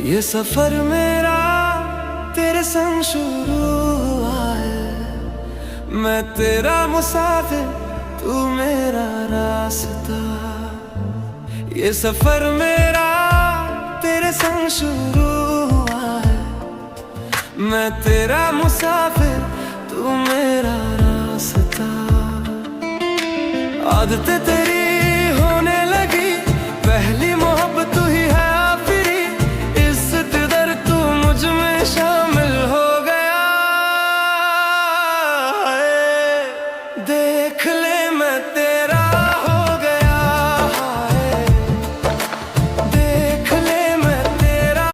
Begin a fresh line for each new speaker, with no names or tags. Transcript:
ये सफर मेरा तेरे संग शुरू हुआ है। मैं तेरा मुसाफिर, तू मेरा रास्ता। ये सफर मेरा तेरे संग शुरू हुआ है। मैं तेरा मुसाफिर, तू मेरा रास्ता। आदतें तेरी